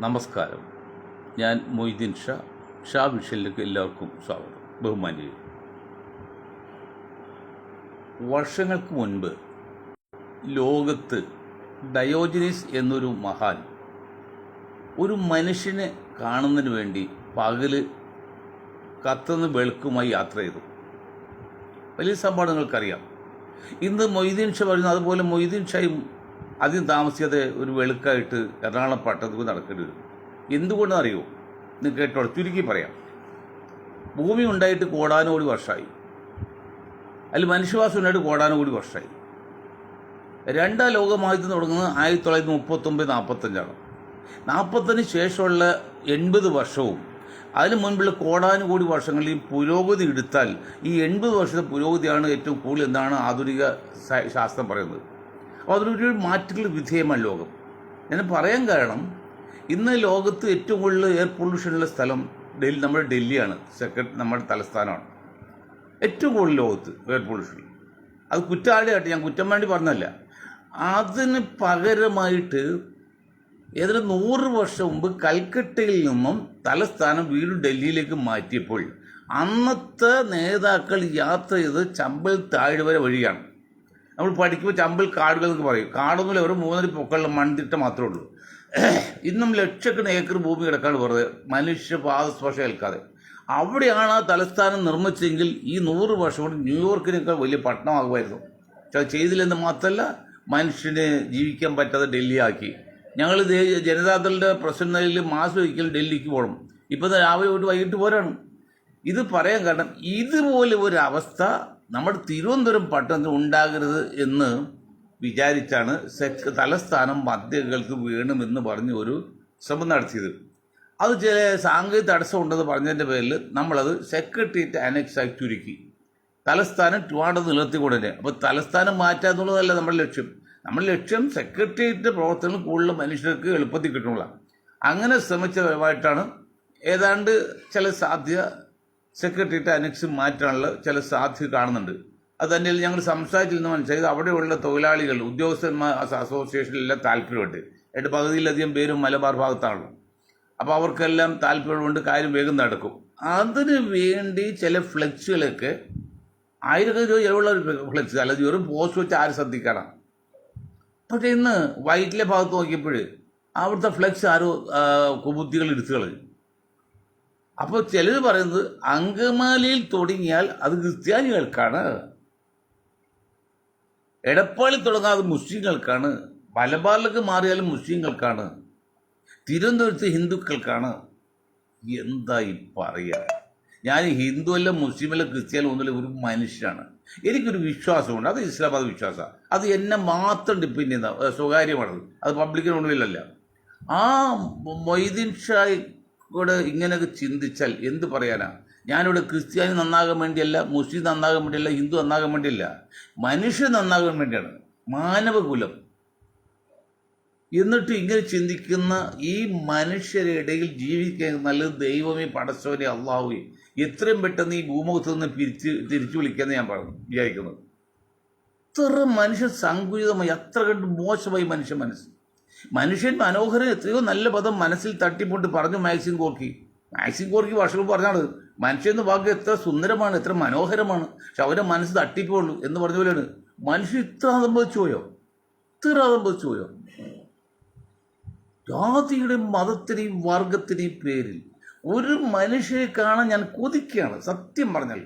നമസ്കാരം. ഞാൻ മൊയ്തീൻ ഷാ വിഷനിലേക്ക് എല്ലാവർക്കും സ്വാഗതം. ബഹുമാന്യരെ, വർഷങ്ങൾക്ക് മുൻപ് ലോകത്ത് ഡയോജനീസ് എന്നൊരു മഹാൻ ഒരു മനുഷ്യനെ കാണുന്നതിന് വേണ്ടി പകല് കത്തുന്ന വെളുക്കുമായി യാത്ര ചെയ്തു. വലിയ സംഭവം നിങ്ങൾക്കറിയാം. ഇന്ന് മൊയ്തീൻ ഷാ പറയുന്നു. അതുപോലെ മൊയ്തീൻ ഷായും അധികം താമസിക്കാതെ ഒരു വെളുക്കായിട്ട് എറണാകുളം പട്ടണത്തിൽ നടക്കേണ്ടി വരും. എന്തുകൊണ്ടെന്ന് അറിയുമോ? ഇന്ന് കേട്ടോളൂ, ചുരുക്കി പറയാം. ഭൂമി ഉണ്ടായിട്ട് കോടാനുകോടി വർഷമായി, അതിൽ മനുഷ്യവാസം ഉണ്ടായിട്ട് കോടാനുകോടി വർഷമായി. രണ്ടാം ലോകമഹായുദ്ധം തുടങ്ങുന്നത് 1939-45 45 ശേഷമുള്ള 80 വർഷവും അതിന് മുൻപുള്ള കോടാനുകോടി വർഷങ്ങളിൽ ഈ പുരോഗതി എടുത്താൽ ഈ 80 വർഷത്തെ പുരോഗതിയാണ് ഏറ്റവും കൂടുതൽ എന്നാണ് ആധുനിക ശാസ്ത്രം പറയുന്നത്. അപ്പോൾ അതിലൊരു മാറ്റങ്ങൾ വിധേയമാണ് ലോകം. ഞാൻ പറയാൻ കാരണം, ഇന്ന് ലോകത്ത് ഏറ്റവും കൂടുതൽ എയർ പൊല്യൂഷനുള്ള സ്ഥലം നമ്മുടെ ഡൽഹിയാണ്. നമ്മുടെ തലസ്ഥാനമാണ് ഏറ്റവും കൂടുതൽ ലോകത്ത് എയർ പൊല്യൂഷൻ. അത് കുറ്റാടിയായിട്ട് ഞാൻ കുറ്റം വേണ്ടി പറഞ്ഞല്ല. അതിന് പകരമായിട്ട് ഏതൊരു 100 വർഷം മുമ്പ് കൽക്കട്ടയിൽ നിന്നും തലസ്ഥാനം വീണ്ടും ഡൽഹിയിലേക്ക് മാറ്റിയപ്പോൾ അന്നത്തെ നേതാക്കൾ യാത്ര ചെയ്ത് ചമ്പൽ താഴ്വര വഴിയാണ്. നമ്മൾ പഠിക്കുമ്പോൾ ചമ്പൽ കാടുകൾ എന്നൊക്കെ പറയും. കാടൊന്നുമില്ല, ഒരു 3 പൊക്കമുള്ള മൺതിട്ട മാത്രമേ ഉള്ളൂ. ഇന്നും ലക്ഷക്കണക്കിന് ഏക്കർ ഭൂമി കിടക്കാണ് വെറുതെ, മനുഷ്യ പാദസ്പർശം ഏൽക്കാതെ. അവിടെയാണ് ആ തലസ്ഥാനം നിർമ്മിച്ചെങ്കിൽ ഈ 100 വർഷം കൊണ്ട് ന്യൂയോർക്കിനേക്കാൾ വലിയ പട്ടണമാകുമായിരുന്നു. ചെയ്തില്ലെന്ന് മാത്രമല്ല, മനുഷ്യന് ജീവിക്കാൻ പറ്റാതെ ഡൽഹി ആക്കി. ഞങ്ങൾ ജനതാദളിൻ്റെ പ്രസിഡന്റിൽ മാസം ഒരിക്കലും ഡൽഹിക്ക് പോകണം. ഇപ്പം രാവിലെ പോയിട്ട് വൈകിട്ട് പോരാണ്. ഇത് പറയാൻ കാരണം, ഇതുപോലെ ഒരു അവസ്ഥ നമ്മുടെ തിരുവനന്തപുരം പട്ടണത്തിൽ ഉണ്ടാകരുത് എന്ന് വിചാരിച്ചാണ് തലസ്ഥാനം മധ്യകൾക്ക് വേണമെന്ന് പറഞ്ഞ് ഒരു ശ്രമം നടത്തിയത്. അത് ചില സാങ്കേതിക തടസ്സം ഉണ്ടെന്ന് പറഞ്ഞതിൻ്റെ പേരിൽ നമ്മളത് സെക്രട്ടേറിയറ്റ് അനക്സ് ആക്കി ചുരുക്കി. തലസ്ഥാനം ട്രിവാൻഡ്രം നിലനിർത്തിക്കൊണ്ട് തന്നെ. അപ്പോൾ തലസ്ഥാനം മാറ്റുക എന്നുള്ളതല്ല നമ്മുടെ ലക്ഷ്യം. നമ്മുടെ ലക്ഷ്യം സെക്രട്ടേറിയറ്റ് പ്രവർത്തനങ്ങൾ കൂടുതൽ മനുഷ്യർക്ക് എളുപ്പത്തിൽ കിട്ടുന്നില്ല. അങ്ങനെ ശ്രമിച്ച പരമായിട്ടാണ് ഏതാണ്ട് ചില സാധ്യത സെക്രട്ടേറിയറ്റ് അനക്സ് മാറ്റാനുള്ള ചില സാധ്യത കാണുന്നുണ്ട്. അത് തന്നെയല്ല, ഞങ്ങൾ സംസാരിച്ചിരുന്ന മനസ്സിലായത് അവിടെയുള്ള തൊഴിലാളികൾ, ഉദ്യോഗസ്ഥന്മാർ അസോസിയേഷനിലെല്ലാം താല്പര്യമുണ്ട്. എൻ്റെ പകുതിയിലധികം പേരും മലബാർ ഭാഗത്താണല്ലോ. അപ്പോൾ അവർക്കെല്ലാം താല്പര്യമുണ്ട്, കാര്യം വേഗം നടക്കും. അതിന് വേണ്ടി ചില ഫ്ലെക്സുകളൊക്കെ 1000 രൂപ ചിലവുള്ള ഒരു ഫ്ലെക്സ്, അല്ലാതെ വെറും പോസ്റ്റ് വെച്ച് ആരും ശ്രദ്ധിക്കണം. പക്ഷേ ഇന്ന് വൈറ്റിലെ ഭാഗത്ത് നോക്കിയപ്പോൾ അവിടുത്തെ ഫ്ലെക്സ് ആരോ കുബുദ്ധികൾ എടുത്തു കളഞ്ഞു. അപ്പോൾ ചിലർ പറയുന്നത് അങ്കമാലിയിൽ തുടങ്ങിയാൽ അത് ക്രിസ്ത്യാനികൾക്കാണ്, എടപ്പാളിൽ തുടങ്ങാതെ മുസ്ലിങ്ങൾക്കാണ്, മലബാറിലേക്ക് മാറിയാലും മുസ്ലിങ്ങൾക്കാണ്, തിരുവനന്തപുരത്ത് ഹിന്ദുക്കൾക്കാണ്. എന്തായി പറയുക? ഞാൻ ഹിന്ദു അല്ല, മുസ്ലിമല്ല, ക്രിസ്ത്യാനി ഒന്നുമില്ല, ഒരു മനുഷ്യനാണ്. എനിക്കൊരു വിശ്വാസമുണ്ട്, അത് ഇസ്ലാം വിശ്വാസമാണ്. അത് എന്നെ മാത്രം ഡിപ്പെൻഡ് ചെയ്യുന്ന സ്വകാര്യമാണത്, അത് പബ്ലിക്കിനൊന്നുമില്ലല്ല. ആ മൊയ്തീൻ ഷാ കൂടെ ഇങ്ങനെയൊക്കെ ചിന്തിച്ചാൽ എന്ത് പറയാനാ? ഞാനിവിടെ ക്രിസ്ത്യാനി നന്നാകാൻ വേണ്ടിയല്ല, മുസ്ലിം നന്നാകാൻ വേണ്ടിയല്ല, ഹിന്ദു നന്നാകാൻ വേണ്ടിയല്ല, മനുഷ്യൻ നന്നാകാൻ വേണ്ടിയാണ്, മാനവകുലം. എന്നിട്ട് ഇങ്ങനെ ചിന്തിക്കുന്ന ഈ മനുഷ്യരുടെ ഇടയിൽ ജീവിക്കാൻ നല്ലത് ദൈവമേ, പടച്ചവനെ, അള്ളാഹുവേ, എത്രയും പെട്ടെന്ന് ഈ ഭൂമുഖത്ത് നിന്ന് തിരിച്ചു വിളിക്കാമെന്ന് ഞാൻ വിചാരിക്കുന്നത്. അത്ര മനുഷ്യൻ സങ്കുചിതമായി, അത്ര കണ്ട് മോശമായി മനുഷ്യൻ മനോഹരം, എത്രയോ നല്ല പദം മനസ്സിൽ തട്ടിപ്പൊട്ട് പറഞ്ഞു മാക്സിം ഗോർക്കി വർഷങ്ങൾ പറഞ്ഞാണ് മനുഷ്യൻ എന്ന വാക്ക് എത്ര സുന്ദരമാണ്, എത്ര മനോഹരമാണ്, പക്ഷെ അവരുടെ മനസ്സ് തട്ടിപ്പോളൂ എന്ന് പറഞ്ഞ പോലെയാണ് മനുഷ്യൻ. ഇത്ര അതമ്പതിച്ചു പോയോ? ജാതിയുടെയും മതത്തിനെയും വർഗത്തിനെയും പേരിൽ ഒരു മനുഷ്യരെ കാണാൻ ഞാൻ കൊതിക്കുകയാണ്. സത്യം പറഞ്ഞാൽ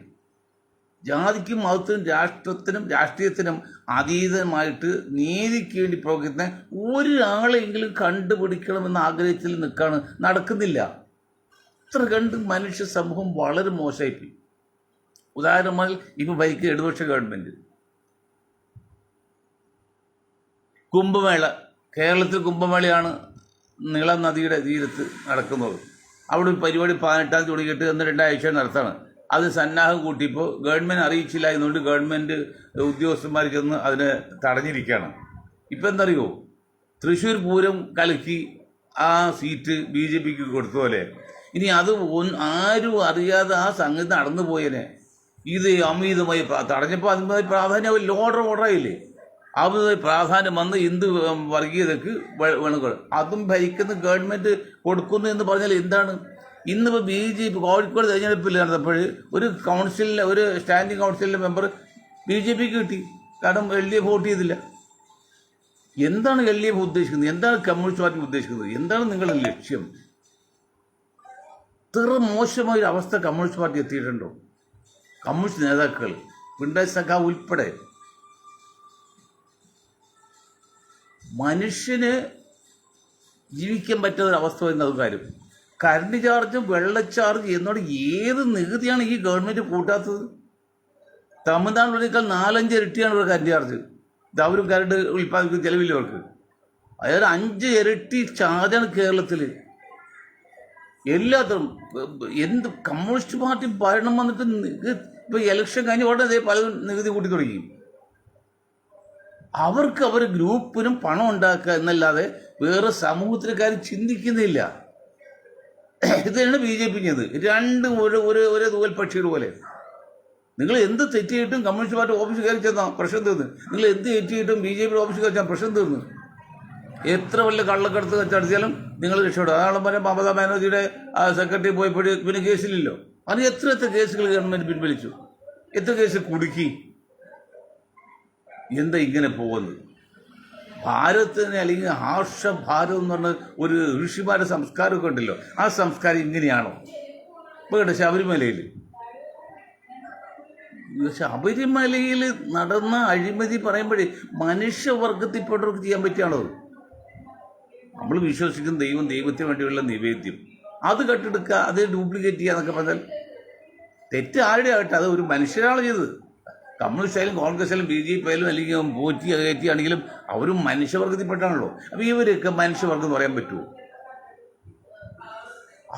ജാതിക്കും മതത്തിനും രാഷ്ട്രീയത്തിനും അതീതമായിട്ട് നീതിക്ക് വേണ്ടി പ്രവർത്തിക്കുന്ന ഒരാളെങ്കിലും കണ്ടുപിടിക്കണമെന്ന ആഗ്രഹത്തിൽ നിൽക്കാണ്, നടക്കുന്നില്ല. ഇത്ര കണ്ട് മനുഷ്യ സമൂഹം വളരെ മോശമായിപ്പോയി. ഉദാഹരണമായി ഇപ്പം ഭരിക്കുന്ന ഇടതുപക്ഷ ഗവൺമെൻറ്. കുംഭമേള, കേരളത്തിൽ കുംഭമേളയാണ് നീളം നദിയുടെ തീരത്ത് നടക്കുന്നത്. അവിടെ ഒരു പരിപാടി 18 തുടങ്ങിയിട്ട് എന്ന് 2 ആഴ്ച നടത്താണ്. അത് സന്നാഹം കൂട്ടിയപ്പോൾ ഗവൺമെൻറ് അറിയിച്ചില്ല എന്നുകൊണ്ട് ഗവൺമെൻറ് ഉദ്യോഗസ്ഥന്മാർ ചെന്ന് അതിനെ തടഞ്ഞിരിക്കുകയാണ്. ഇപ്പം എന്തറിയോ, തൃശ്ശൂർ പൂരം കലക്കി ആ സീറ്റ് BJPക്ക് കൊടുത്ത പോലെ ഇനി അത് ആരും അറിയാതെ ആ സംഗതി നടന്നു പോയനെ. ഇത് അമിതമായി തടഞ്ഞപ്പോൾ അതിന് പ്രാധാന്യം ലോഡർ ഓർഡറായില്ലേ. അത് പ്രാധാന്യം വന്ന് ഹിന്ദു വർഗീയതയ്ക്ക് വേണം. അതും ഭരിക്കുന്ന ഗവൺമെൻറ് കൊടുക്കുന്നു എന്ന് പറഞ്ഞാൽ എന്താണ്? ഇന്നിപ്പോൾ BJP കോഴിക്കോട് തെരഞ്ഞെടുപ്പിൽ നടന്നപ്പോൾ ഒരു കൗൺസിലിലെ ഒരു സ്റ്റാൻഡിംഗ് കൗൺസിലിലെ മെമ്പർ BJPക്ക് കിട്ടി. കാരണം LDF വോട്ട് ചെയ്തില്ല. എന്താണ് LDF ഉദ്ദേശിക്കുന്നത്? എന്താണ് കമ്മ്യൂണിസ്റ്റ് പാർട്ടി ഉദ്ദേശിക്കുന്നത്? എന്താണ് നിങ്ങളുടെ ലക്ഷ്യം? ഇത്ര മോശമായൊരു അവസ്ഥ കമ്മ്യൂണിസ്റ്റ് പാർട്ടി എത്തിയിട്ടുണ്ടോ? കമ്മ്യൂണിസ്റ്റ് നേതാക്കൾ പിണറായി സഖാവ് ഉൾപ്പെടെ മനുഷ്യന് ജീവിക്കാൻ പറ്റാത്തൊരവസ്ഥ വരുന്ന കാര്യം. കറണ്ട് ചാർജും വെള്ള ചാർജ് എന്നോട് ഏത് നികുതിയാണ് ഈ ഗവൺമെൻറ് കൂട്ടാത്തത്? തമിഴ്നാട്ടിലേക്കാൾ 4-5 ഇരട്ടിയാണ് ഇവിടെ കറണ്ട് ചാർജ്. അവരും കറണ്ട് ഉൽപ്പാദിപ്പിക്കുന്ന ചിലവില്ലവർക്ക്. അതായത് 5 ഇരട്ടി ചാർജാണ് കേരളത്തിൽ. എല്ലാത്തിനും എന്ത് കമ്മ്യൂണിസ്റ്റ് പാർട്ടി ഭരണം വന്നിട്ട് ഇപ്പോൾ ഇലക്ഷൻ കഴിഞ്ഞ ഉടനെ പലതും നികുതി കൂട്ടി തുടങ്ങി. അവർക്ക് അവർ ഗ്രൂപ്പിനും പണം ഉണ്ടാക്കുക എന്നല്ലാതെ വേറെ സമൂഹത്തിലെ കാര്യം ചിന്തിക്കുന്നില്ല. ഇതാണ് BJP ചെയ്തത്. രണ്ടും ഒരേ തൂവൽ പക്ഷികൾ പോലെ. നിങ്ങൾ എന്ത് തെറ്റിയിട്ടും കമ്മ്യൂണിസ്റ്റ് പാർട്ടി ഓഫീസ് കയറി ചെന്നാൽ പ്രശ്നം തീർന്നു. നിങ്ങൾ എന്ത് തെറ്റിയിട്ടും BJP ഓഫീസ് കയറി ചെന്നാൽ പ്രശ്നം തീർന്നു. എത്ര വലിയ കള്ളക്കടത്ത് വെച്ചടിച്ചാലും നിങ്ങൾ രക്ഷപ്പെടും. അതാണ് പറഞ്ഞാൽ മമതാ ബാനർജിയുടെ സെക്രട്ടറി പോയപ്പോൾ പിന്നെ കേസിലില്ലോ. അത് എത്ര കേസുകൾ ഗവൺമെൻറ് പിൻവലിച്ചു, എത്ര കേസ് കുടുക്കി. എന്താ ഇങ്ങനെ പോകുന്നത്? ഭാരതത്തിന് അല്ലെങ്കിൽ ആർഷ ഭാരതം എന്ന് പറഞ്ഞ ഒരു ഋഷിമാരുടെ സംസ്കാരമൊക്കെ ഉണ്ടല്ലോ, ആ സംസ്കാരം ഇങ്ങനെയാണോ? ഇപ്പോൾ കേട്ടോ ശബരിമലയിൽ നടന്ന അഴിമതി പറയുമ്പോഴേ മനുഷ്യവർഗത്തിൽപ്പെട്ടവർക്ക് ചെയ്യാൻ പറ്റിയാണോ? നമ്മൾ വിശ്വസിക്കുന്ന ദൈവത്തിന് വേണ്ടിയുള്ള നിവേദ്യം അത് കെട്ടെടുക്കുക, അത് ഡ്യൂപ്ലിക്കേറ്റ് ചെയ്യുക എന്നൊക്കെ പറഞ്ഞാൽ തെറ്റ് ആരുടെ ആകട്ടെ, അത് ഒരു മനുഷ്യരാണ് ചെയ്തത്. കമ്മ്യൂണിസ്റ്റ് ആയാലും കോൺഗ്രസ് ആയാലും BJP ആയാലും അല്ലെങ്കിൽ പോറ്റി കയറ്റിയാണെങ്കിലും അവരും മനുഷ്യവർഗത്തിൽപ്പെട്ടാണല്ലോ. അപ്പോൾ ഇവരൊക്കെ മനുഷ്യവർഗം എന്ന് പറയാൻ പറ്റുമോ?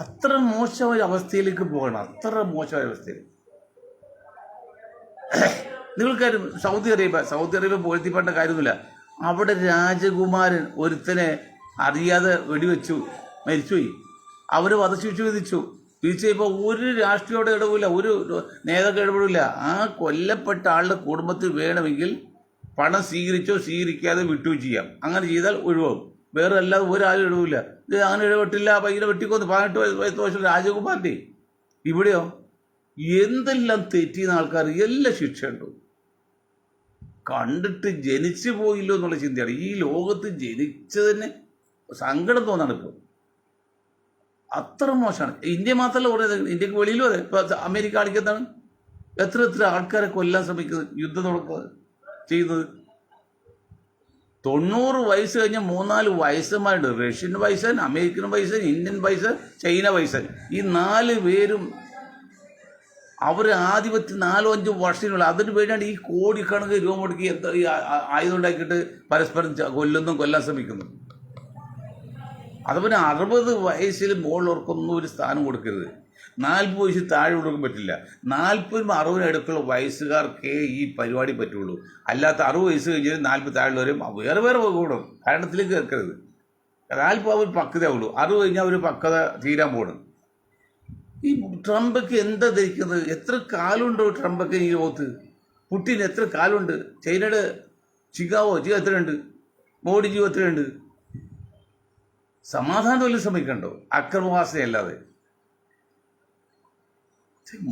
അത്ര മോശമായ അവസ്ഥയിലേക്ക് പോകണം, അത്ര മോശമായ അവസ്ഥയിൽ. നിങ്ങൾക്കാരും സൗദി അറേബ്യ പോലത്തിപ്പെട്ട കാര്യമൊന്നുമില്ല. അവിടെ രാജകുമാരൻ ഒരുത്തനെ അറിയാതെ വെടിവെച്ചു, മരിച്ചുപോയി. അവർ വധശിക്ഷ വിധിച്ചു. ഇപ്പോൾ ഒരു രാഷ്ട്രീയോടെ ഇടവില്ല, ഒരു നേതാക്കൾ ഇടപെടില്ല. ആ കൊല്ലപ്പെട്ട ആളുടെ കുടുംബത്തിൽ വേണമെങ്കിൽ പണം സ്വീകരിക്കാതെ വിട്ടുകയും ചെയ്യാം. അങ്ങനെ ചെയ്താൽ ഒഴിവാകും. വേറെ അല്ലാതെ ഒരാളും ഇടവില്ല. ഇത് അങ്ങനെ ഇടപെട്ടില്ല, പയ്യനെ വെട്ടിക്കൊന്ന് 18 വയസ്സ് രാജകുമാരൻ്റെ. ഇവിടെയോ എന്തെല്ലാം തെറ്റിയുന്ന ആൾക്കാർ എല്ലാം ശിക്ഷയുണ്ടോ? കണ്ടിട്ട് ജനിച്ചു പോയില്ലോ എന്നുള്ള ചിന്തയാണ്. ഈ ലോകത്ത് ജനിച്ചതിന് സങ്കടം തോന്നാണ് ഇപ്പോൾ. അത്ര മോശമാണ്. ഇന്ത്യ മാത്രമല്ല പറയുന്നത്, ഇന്ത്യക്ക് വെളിയിലും അതെ. ഇപ്പോൾ അമേരിക്ക കാണിക്കുന്നതാണ് എത്ര ആൾക്കാരെ കൊല്ലാൻ ശ്രമിക്കുന്നത്, യുദ്ധം തുടക്കുന്നത് ചെയ്യുന്നത്. 90 വയസ്സ് കഴിഞ്ഞ 3-4 വയസ്സന്മാരുണ്ട്. റഷ്യൻ വയസ്സൻ, അമേരിക്കൻ വയസ്സൻ, ഇന്ത്യൻ വയസ്സൻ, ചൈന വയസ്സൻ. ഈ 4 പേരും അവർ ആധിപത്യം 4-5 വർഷത്തിനുള്ള അതിന് വേണ്ടിയാണ് ഈ കോടിക്കണക്ക് രൂപ മുടക്കി ആയുധം ഉണ്ടാക്കിയിട്ട് പരസ്പരം കൊല്ലാൻ ശ്രമിക്കുന്നു. അതുപോലെ 60 വയസ്സിൽ മുകളിലോർക്കൊന്നും ഒരു സ്ഥാനം കൊടുക്കരുത്. 40 വയസ്സിൽ താഴെ കൊടുക്കാൻ പറ്റില്ല. 40-60 അടുക്കുള്ള വയസ്സുകാർക്കേ ഈ പരിപാടി പറ്റുള്ളൂ. അല്ലാത്ത 60 വയസ്സ് കഴിഞ്ഞാൽ 40 താഴെയുള്ളവരും വേറെ കൂടും. ഭരണത്തിലേക്ക് കേൾക്കരുത്. 40 അവർ പക്വതയാവുള്ളൂ. 60 കഴിഞ്ഞാൽ അവർ പക്വത തീരാൻ പോകണം. ഈ ട്രംപൊക്കെ എന്താ ധരിക്കുന്നത്? എത്ര കാലമുണ്ടോ ട്രംപൊക്കെ ഈ ലോകത്ത്? പുട്ടിന് എത്ര കാലമുണ്ട്? ചൈനയുടെ ചിക്കാഗോ എത്രയുണ്ട്? മോഡിജി എത്രയുണ്ട്? സമാധാനം വല്ലതും ശ്രമിക്കണ്ടോ? അക്രമവാസനയല്ലാതെ.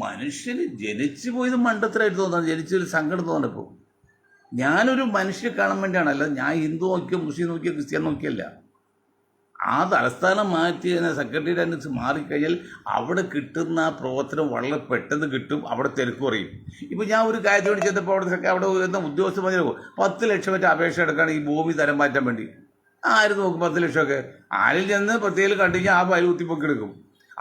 മനുഷ്യന് ജനിച്ചു പോയത് മണ്ടത്തരായിട്ട് തോന്നാണ്. ജനിച്ചതിൽ സങ്കടം തോന്നപ്പോൾ ഞാനൊരു മനുഷ്യനെ കാണാൻ വേണ്ടിയാണല്ല. ഞാൻ ഹിന്ദു നോക്കിയോ മുസ്ലിം നോക്കിയോ ക്രിസ്ത്യൻ നോക്കിയല്ല. ആ തലസ്ഥാനം മാറ്റി സെക്രട്ടേറിയറ്റ് അനുസരിച്ച് മാറിക്കഴിഞ്ഞാൽ അവിടെ കിട്ടുന്ന ആ പ്രവർത്തനം വളരെ പെട്ടെന്ന് കിട്ടും. അവിടെ തിരക്ക് കുറയും. ഇപ്പോൾ ഞാൻ ഒരു കാര്യത്തിന് വേണ്ടി ചെന്നപ്പോൾ അവിടെ വരുന്ന ഉദ്യോഗസ്ഥർ പറഞ്ഞു 10 ലക്ഷം മറ്റേ അപേക്ഷ എടുക്കുകയാണ് ഈ ഭൂമി തരം മാറ്റാൻ വേണ്ടി. ആരും നോക്കും 10 ലക്ഷമൊക്കെ. ആരിൽ ചെന്ന് പ്രത്യേകം കണ്ടു കഴിഞ്ഞാൽ ആ പൈൽ കുത്തിപ്പൊക്കി എടുക്കും.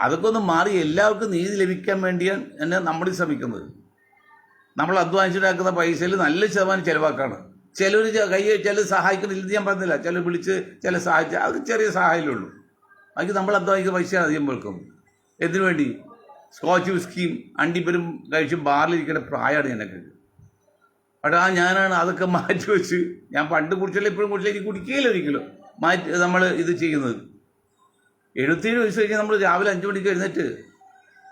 അതൊക്കെ ഒന്ന് മാറി എല്ലാവർക്കും നീതി ലഭിക്കാൻ വേണ്ടിയാണ് എന്നെ നമ്മൾ ശ്രമിക്കുന്നത്. നമ്മൾ അധ്വാനിച്ചിട്ടാക്കുന്ന പൈസയിൽ നല്ല ശതമാനം ചിലവാക്കാണ്. ചിലർ ചിലർ സഹായിക്കുന്നില്ലെന്ന് ഞാൻ പറഞ്ഞില്ല. ചിലർ വിളിച്ച് ചില സഹായിച്ച അത് ചെറിയ സഹായമേ അത് നമ്മൾ അധ്വാനിക്കുന്ന പൈസയാണ് അധികം വെളുക്കുന്നത്. എന്തിനു വേണ്ടി? സ്കോച്ച് വിസ്കിയും അണ്ടിപ്പരും കഴിച്ച് ബാറിലിരിക്കേണ്ട പ്രായമാണ് എനിക്ക്. അവിടെ ഞാനാണ് അതൊക്കെ മാറ്റി വെച്ച്, ഞാൻ പണ്ട് കുടിച്ചില്ല ഇപ്പോഴും കുടിച്ചില്ല, എനിക്ക് കുടിക്കുകയില്ല ഒരിക്കലും മാറ്റി നമ്മൾ ഇത് ചെയ്യുന്നത്. 77 വയസ്സ് കഴിഞ്ഞാൽ നമ്മൾ രാവിലെ 5 മണിക്ക് എഴുന്നേറ്റ്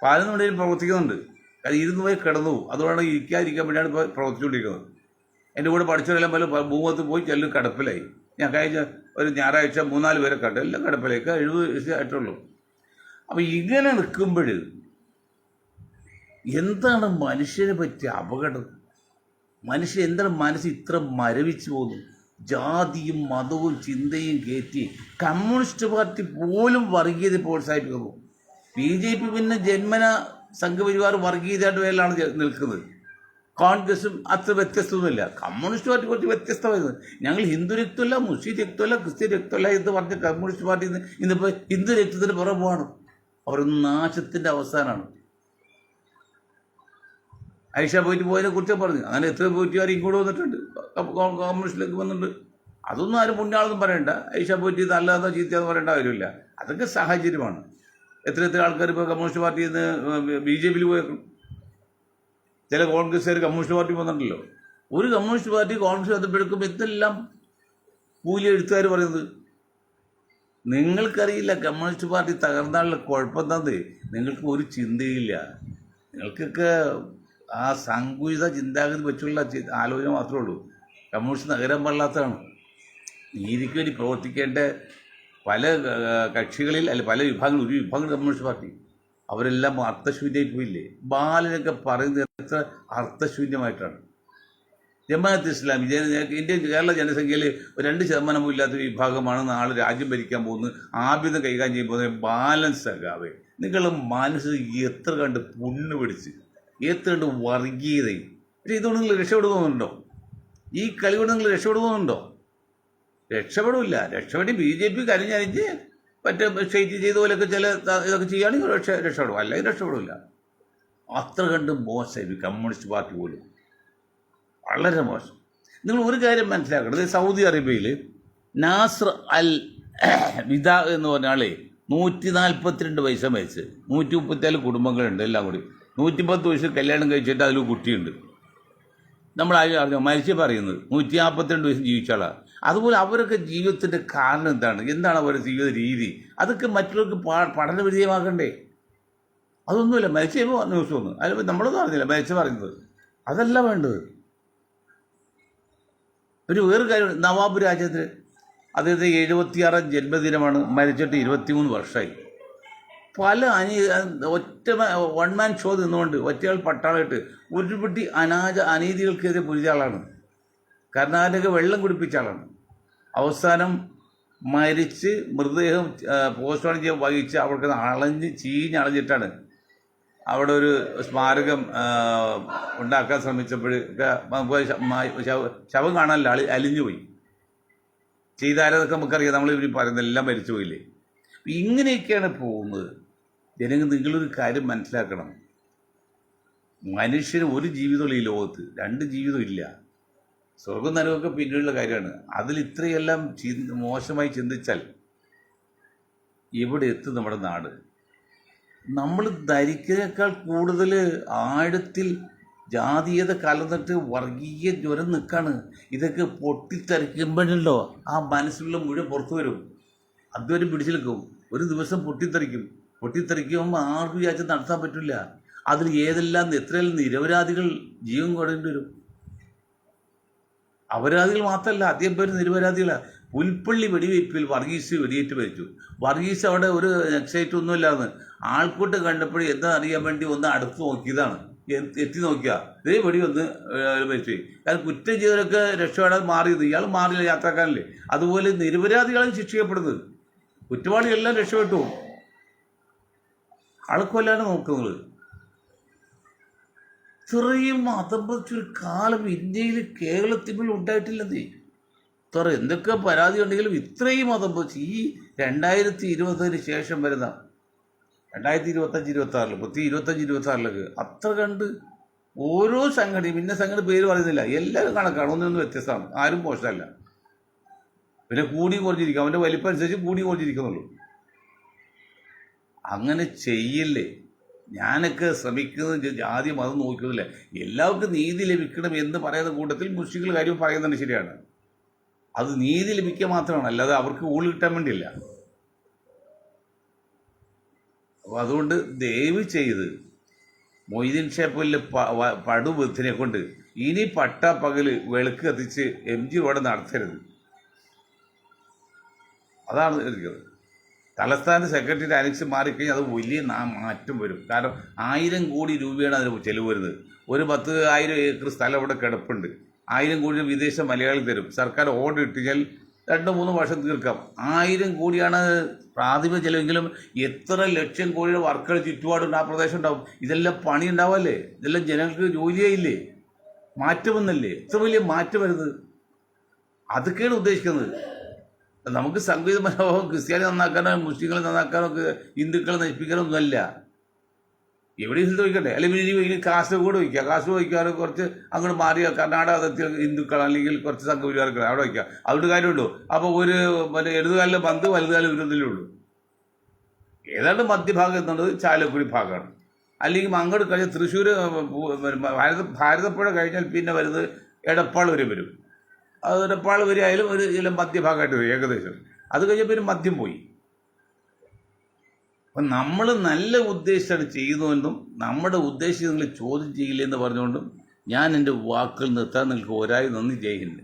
11 മണിയിൽ പ്രവർത്തിക്കുന്നുണ്ട്. അത് ഇരുന്ന് പോയി കിടന്നു. അതുകൊണ്ടാണ് ഇരിക്കാതിരിക്കാൻ വേണ്ടിയാണ് ഇപ്പോൾ പ്രവർത്തിച്ചുകൊണ്ടിരിക്കുന്നത്. എൻ്റെ കൂടെ പഠിച്ചവരെല്ലാം പല ഭൂമത്ത് പോയി ചെല്ലും കിടപ്പിലായി. ഞാൻ കഴിഞ്ഞ ഒരു ഞായറാഴ്ച 3-4 പേരെ കണ്ടു, എല്ലാം കിടപ്പിലേക്ക് 70 വയസ്സേ ആയിട്ടുള്ളൂ. അപ്പം ഇങ്ങനെ നിൽക്കുമ്പോൾ എന്താണ് മനുഷ്യനെ പറ്റിയ അപകടം? മനുഷ്യൻ എന്താണ് മനസ്സ് ഇത്ര മരവിച്ചു പോകുന്നു? ജാതിയും മതവും ചിന്തയും കയറ്റി കമ്മ്യൂണിസ്റ്റ് പാർട്ടി പോലും വർഗീയത പ്രോത്സാഹിപ്പിക്കുന്നു. BJP പിന്നെ ജന്മന സംഘപരിവാർ വർഗീയതയുടെ മേലാണ് നിൽക്കുന്നത്. കോൺഗ്രസും അത്ര വ്യത്യസ്തമൊന്നുമില്ല. കമ്മ്യൂണിസ്റ്റ് പാർട്ടി കുറച്ച് വ്യത്യസ്തമായിരുന്നു. ഞങ്ങൾ ഹിന്ദു രക്തമല്ല, മുസ്ലിം രക്തമല്ല, ക്രിസ്ത്യൻ രക്തമല്ല എന്ന് പറഞ്ഞ കമ്മ്യൂണിസ്റ്റ് പാർട്ടി ഇന്നിപ്പോൾ ഹിന്ദു രക്തത്തിന് പുറമാണ്. അവർ നാശത്തിൻ്റെ അവസാനമാണ്. ഐഷ പോയിട്ട് പോയതിനെ കുറിച്ച് പറഞ്ഞു. അങ്ങനെ എത്ര പോയിട്ടുകാർ ഇങ്ങോട്ട് വന്നിട്ടുണ്ട്, കമ്മ്യൂണിസ്റ്റിലേക്ക് വന്നിട്ടുണ്ട്. അതൊന്നും ആരും പുണ്യാളൊന്നും പറയണ്ട. ഐഷ പോയിട്ട് നല്ലതെന്നോ ചീത്തയെന്ന് പറയേണ്ട കാര്യമില്ല. അതൊക്കെ സാഹചര്യമാണ്. എത്ര ആൾക്കാർ ഇപ്പോൾ കമ്മ്യൂണിസ്റ്റ് പാർട്ടിയിൽ നിന്ന് BJPയിൽ പോയേക്കും. ചില കോൺഗ്രസ്സുകാർ കമ്മ്യൂണിസ്റ്റ് പാർട്ടി വന്നിട്ടുണ്ടല്ലോ. ഒരു കമ്മ്യൂണിസ്റ്റ് പാർട്ടി കോൺഗ്രസ് ബന്ധപ്പെടുക്കും എന്തെല്ലാം കൂലി എഴുത്തുകാർ പറയുന്നത്. നിങ്ങൾക്കറിയില്ല കമ്മ്യൂണിസ്റ്റ് പാർട്ടി തകർന്നാലുള്ള കുഴപ്പം എന്താന്ന്. നിങ്ങൾക്ക് ഒരു ചിന്തയില്ല. നിങ്ങൾക്കൊക്കെ ആ സങ്കുചിത ചിന്താഗതി വെച്ചുള്ള ആലോചന മാത്രമേ ഉള്ളൂ. കമ്മ്യൂണിസ്റ്റ് നഗരം പാടില്ലാത്തതാണ്. നീതിക്ക് വേണ്ടി പ്രവർത്തിക്കേണ്ട പല കക്ഷികളിൽ അല്ല പല വിഭാഗങ്ങൾ, ഒരു വിഭാഗം കമ്മ്യൂണിസ്റ്റ് പാർട്ടി അവരെല്ലാം അർത്ഥശൂന്യമായി പോയില്ലേ. ബാലനൊക്കെ പറയുന്നത് എത്ര അർത്ഥശൂന്യമായിട്ടാണ്. ജമാഅത്ത് ഇസ്ലാമി ഇന്ത്യ കേരള ജനസംഖ്യയിൽ 2% പോലും ഇല്ലാത്തൊരു വിഭാഗമാണ് നാളെ രാജ്യം ഭരിക്കാൻ പോകുന്നത്. ആഭ്യന്തരം കൈകാര്യം ചെയ്യുമ്പോൾ ബാലൻസ് ആകാവേ. നിങ്ങളുടെ മനസ്സ് എത്ര കണ്ട് പുണ്ണ് പിടിച്ച്, എത്ര കണ്ട് വർഗീയതയും. ഇതുകൊണ്ട് നിങ്ങൾ രക്ഷപ്പെടുന്നുണ്ടോ? ഈ കളി കൊണ്ട് നിങ്ങൾ രക്ഷപ്പെടുന്നുണ്ടോ? രക്ഷപ്പെടില്ല. രക്ഷപ്പെടി BJP കരിഞ്ഞരിഞ്ഞ് മറ്റേ സ്റ്റേറ്റ് ചെയ്ത പോലെയൊക്കെ ചില ഇതൊക്കെ ചെയ്യുകയാണെങ്കിൽ രക്ഷപ്പെടും, അല്ലെങ്കിൽ രക്ഷപ്പെടില്ല. അത്ര കണ്ട് മോശമായി കമ്മ്യൂണിസ്റ്റ് പാർട്ടി പോലും, വളരെ മോശം. നിങ്ങൾ ഒരു കാര്യം മനസ്സിലാക്കണം. സൗദി അറേബ്യയിൽ നാസർ അൽ വിദ എന്ന് പറഞ്ഞ ആളെ 142 വയസ്സ് മരിച്ച്, 134 കുടുംബങ്ങളുണ്ട്. എല്ലാം കൂടി 110 വയസ്സ് കല്യാണം കഴിച്ചിട്ട് അതിൽ കുട്ടിയുണ്ട്. നമ്മൾ അറിഞ്ഞോ മരിച്ച പറയുന്നത് 142 വയസ്സ് ജീവിച്ച ആളാണ്. അതുപോലെ അവരൊക്കെ ജീവിതത്തിൻ്റെ കാരണം എന്താണ് അവരുടെ ജീവിത രീതി? അതൊക്കെ മറ്റുള്ളവർക്ക് പഠന വിധേയമാക്കണ്ടേ? അതൊന്നുമില്ല. മരിച്ച ന്യൂസ് വന്നു, അതിൽ നമ്മളൊന്നും അറിഞ്ഞില്ല മരിച്ച പറയുന്നത്. അതല്ല വേണ്ടത്. വേറൊരു കാര്യം, നവാബ് രാജേന്ദ്രൻ അദ്ദേഹത്തെ 76ാം ജന്മദിനമാണ്. മരിച്ചിട്ട് 23 വർഷമായി. പല വൺ മാൻ ഷോ നിന്നുകൊണ്ട് ഒറ്റയാൾ പട്ടാളമായിട്ട് ഒരുപിടി അനീതികൾക്കെതിരെ പൊരിച്ച ആളാണ്. കർണാടക വെള്ളം കുടിപ്പിച്ച ആളാണ്. അവസാനം മരിച്ച് മൃതദേഹം പോസ്റ്റ്മോർട്ടം ചെയ്യാൻ വഹിച്ച് അവർക്ക് ചീഞ്ഞളഞ്ഞിട്ടാണ് അവിടെ ഒരു സ്മാരകം ഉണ്ടാക്കാൻ ശ്രമിച്ചപ്പോഴൊക്കെ ശവം കാണാനല്ല, അലിഞ്ഞുപോയി. ചെയ്താലതൊക്കെ നമുക്കറിയാം. നമ്മൾ ഇവർ പറയുന്നത് എല്ലാം മരിച്ചു പോയില്ലേ. ഇങ്ങനെയൊക്കെയാണ് പോകുന്നത്. ജനങ്ങൾ നിങ്ങളൊരു കാര്യം മനസ്സിലാക്കണം. മനുഷ്യന് ഒരു ജീവിതമുള്ള ഈ ലോകത്ത്, 2 ജീവിതം ഇല്ല. സ്വർഗം നരകമൊക്കെ പിന്നീടുള്ള കാര്യമാണ്. അതിൽ ഇത്രയെല്ലാം മോശമായി ചിന്തിച്ചാൽ എവിടെ എത്തും നമ്മുടെ നാട്? നമ്മൾ ധരിക്കുന്നതിനേക്കാൾ കൂടുതൽ ആഴത്തിൽ ജാതീയത കലർന്നിട്ട് വർഗീയ ജ്വരം നിൽക്കാണ്. ഇതൊക്കെ പൊട്ടിത്തെറിക്കുമ്പോഴല്ലോ ആ മനസ്സിലുള്ള മുഴുവൻ പുറത്തു വരും. അതുവരെ പിടിച്ചു നിൽക്കും. ഒരു ദിവസം പൊട്ടിത്തെറിക്കുമ്പോൾ ആർക്കും വിചാരിച്ച് നടത്താൻ പറ്റില്ല. അതിൽ എത്രയെല്ലാം നിരപരാധികൾ ജീവൻ കൊടേണ്ടി വരും. അപരാധികൾ മാത്രമല്ല, അധികം പേര് നിരപരാധികളാണ്. പുൽപ്പള്ളി വെടിവയ്പ്പിൽ വർഗീസ് വെടിയേറ്റ് മരിച്ചു. വർഗീസ് അവിടെ ഒരു നെക്സൈറ്റ് ഒന്നുമില്ലാന്ന് ആൾക്കൂട്ടം കണ്ടപ്പോഴും എന്താ അറിയാൻ വേണ്ടി ഒന്ന് അടുത്ത് നോക്കിയതാണ്. എത്തി നോക്കിയ ഇതേ വെടി വന്ന് മരിച്ചു. കാരണം കുറ്റം ചെയ്തവരൊക്കെ രക്ഷപ്പെടാൻ മാറിയത്, ഇയാൾ മാറില്ല, യാത്രക്കാരല്ലേ. അതുപോലെ നിരപരാധികളും ശിക്ഷിക്കപ്പെടുന്നത്. കുറ്റവാളികളെല്ലാം രക്ഷപ്പെട്ടു. ആൾക്കൊല്ലാണ് നോക്കുന്നത്. ഇത്രയും അതമ്പൊരു കാലം ഇന്ത്യയിൽ കേരളത്തിൽ ഉണ്ടായിട്ടില്ലെന്നേ. ഇത്ര എന്തൊക്കെ പരാതി ഉണ്ടെങ്കിലും ഇത്രയും അതമ്പൊച്ച് ഈ 2020 ശേഷം വരുന്ന 2025-26 25-26 അത്ര കണ്ട് ഓരോ സംഘടനയും ഇന്ന സംഘടന പേര് പറയുന്നില്ല, എല്ലാവരും കണക്കാണ്. ഒന്നൊന്നും വ്യത്യസ്തമാണ്. ആരും മോശമല്ല. പിന്നെ കൂടി കുറഞ്ഞിരിക്കും, അവൻ്റെ വലിപ്പം അനുസരിച്ച് കൂടി കുറഞ്ഞിരിക്കുന്നുള്ളൂ. അങ്ങനെ ചെയ്യില്ലേ. ഞാനൊക്കെ ശ്രമിക്കുന്നത് ജാതി മതം നോക്കുന്നില്ല, എല്ലാവർക്കും നീതി ലഭിക്കണം എന്ന് പറയുന്ന കൂട്ടത്തിൽ മുസ്ലിങ്ങൾ കാര്യം പറയുന്നത് ശരിയാണ്. അത് നീതി ലഭിക്കുക മാത്രമാണ്, അല്ലാതെ അവർക്ക് ഊള് കിട്ടാൻ വേണ്ടിയില്ല. അപ്പോൾ അതുകൊണ്ട് ദയവ് ചെയ്ത് മൊയ്തീൻ ഷേപ്പുവിലെ പടുബുദ്ധിനെ കൊണ്ട് ഇനി പട്ട പകല് വെളുക്ക് കത്തിച്ച് MG റോഡ് നടത്തരുത്. അതാണ് ഇരിക്കുന്നത്. തലസ്ഥാന സെക്രട്ടറിയുടെ അനക്സ് മാറിക്കഴിഞ്ഞാൽ അത് വലിയ മാറ്റം വരും. കാരണം 1000 കോടി രൂപയാണ് അതിന് ചെലവ് വരുന്നത്. ഒരു 10,000 ഏക്കർ സ്ഥലം ഇവിടെ കിടപ്പുണ്ട്. 1000 കോടി വിദേശ മലയാളി തരും. സർക്കാർ ഓർഡർ ഇട്ടുകഴിഞ്ഞാൽ 2-3 വർഷം തീർക്കാം. 1000 കോടിയാണ് പ്രാഥമിക ചെലവെങ്കിലും എത്ര ലക്ഷം കോടിയുടെ വർക്കുകൾ ചുറ്റുപാടുണ്ട്, ആ പ്രദേശം ഉണ്ടാവും. ഇതെല്ലാം പണി ഉണ്ടാവല്ലേ, ഇതെല്ലാം ജനങ്ങൾക്ക് ജോലിയായില്ലേ, മാറ്റം വന്നല്ലേ, എത്ര വലിയ മാറ്റം വരുന്നത്. അതൊക്കെയാണ് ഉദ്ദേശിക്കുന്നത്. നമുക്ക് സംഗീത മനോഭാവം ക്രിസ്ത്യാനി നന്നാക്കാനോ മുസ്ലിങ്ങളെ നന്നാക്കാനോ ഹിന്ദുക്കളെ നശിപ്പിക്കാനോ ഒന്നുമല്ല. എവിടെ സ്ഥലത്ത് വയ്ക്കട്ടെ. അല്ലെങ്കിൽ ഇനി കാസർഗോഡ് വയ്ക്കുക, കാസർഗോഡ് വയ്ക്കാറ് കുറച്ച് അങ്ങോട്ട് മാറിയ കർണാടക അതിർത്തി ഹിന്ദുക്കൾ അല്ലെങ്കിൽ കുറച്ച് സംഘപരിവാർക്കൾ അവിടെ വയ്ക്കുക. അതുകൊണ്ട് കാര്യമുണ്ടോ? അപ്പോൾ ഒരു ഇടതുകാലിലെ പന്ത് വലതുകാലം വിരുന്നിലേ ഉള്ളൂ. ഏതാണ്ട് മധ്യഭാഗം എന്നുള്ളത് ചാലക്കുടി ഭാഗമാണ്. അല്ലെങ്കിൽ അങ്ങോട്ട് കഴിഞ്ഞാൽ തൃശ്ശൂർ ഭാരതപ്പുഴ കഴിഞ്ഞാൽ പിന്നെ വരുന്നത് എടപ്പാൾ വരെ വരും. അത് എടപ്പാൾ വരെ ആയാലും ഒരു ചില മധ്യഭാഗമായിട്ട് വരും ഏകദേശം. അത് കഴിഞ്ഞപ്പോൾ ഒരു മദ്യം പോയി. അപ്പം നമ്മൾ നല്ല ഉദ്ദേശമാണ് ചെയ്യുന്നതെന്നും നമ്മുടെ ഉദ്ദേശം നിങ്ങൾ ചോദ്യം ചെയ്യില്ലെന്ന് പറഞ്ഞുകൊണ്ടും ഞാൻ എൻ്റെ വാക്കുകൾ നിർത്താൻ നിങ്ങൾക്ക് ഒരായി നന്ദി. ജയ് ഹിന്ദ്.